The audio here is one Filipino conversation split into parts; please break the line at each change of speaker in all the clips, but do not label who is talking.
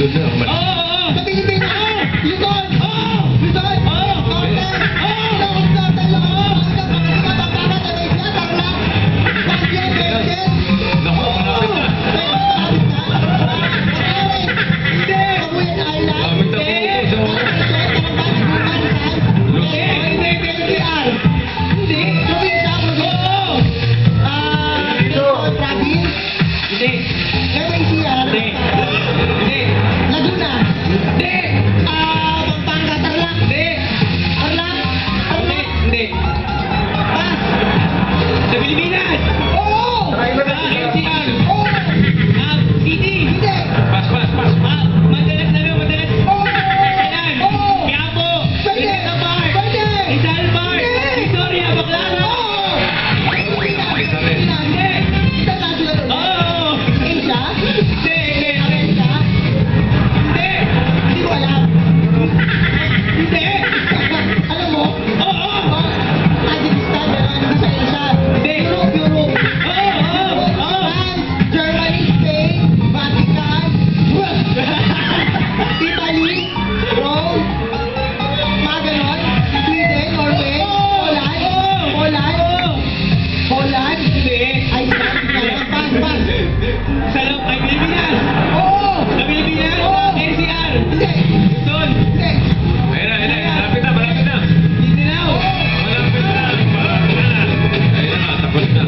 Doon na.
Sa Pilipinas! Luzon! Luzon! Northern! Ilocos Norte! Ilocos Norte! Kapampangan na may siya! Tarlac! Baguio! Vergen!
Naku, malapit na.
Hindi! Kabuyan Island!
Malapit na po ito.
Laguna! Pampanga, Tarlac! Tarlac! Pas!
Sa Pilipinas!
Oo!
NCR!
Oo!
City!
Hindi!
Pas.
Madalas na lang, madalas.
Oo!
Kasalan!
Oo!
Quiapo!
Pwede!
Rizal
Pwede!
Rizal Park!
Hindi!
Victoria! Baclaran!
Oo!
Hindi!
International ulit.
Oo!
Asia?
Hindi!
Amerika?
Hindi!
Hindi ko alam.
Hindi!
Alam mo?
Oo!
Tajikistan, meron. Hindi sa Asia.
Hindi.
Europe.
Oo!
France, Germany, Spain, Vatican, Italy, Rome, mga ganon, Sweden, Norway, Poland,
Hindi!
Iceland, pas.
Sa Pilipinas!
Oo!
Sa Pilipinas!
Oo.
NCR!
Hindi!
Luzon!
Hindi!
Ayun na. Malapit na.
Mindanao!
Malapit na. Ayun na, tapos na.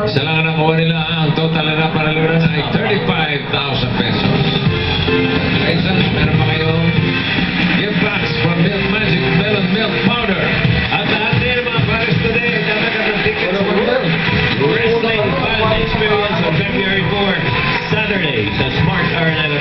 Isa lang ang nakuha nila. Ang total na panalunan ay 35,000 pesos. Ayun, meron pa kayong gift box from Milk Magic Melon Milk Powder. At lahat din mga pares today, dalaga ng tickets for Wrestling Fan Experience on February 4, Saturday sa Smart Arena.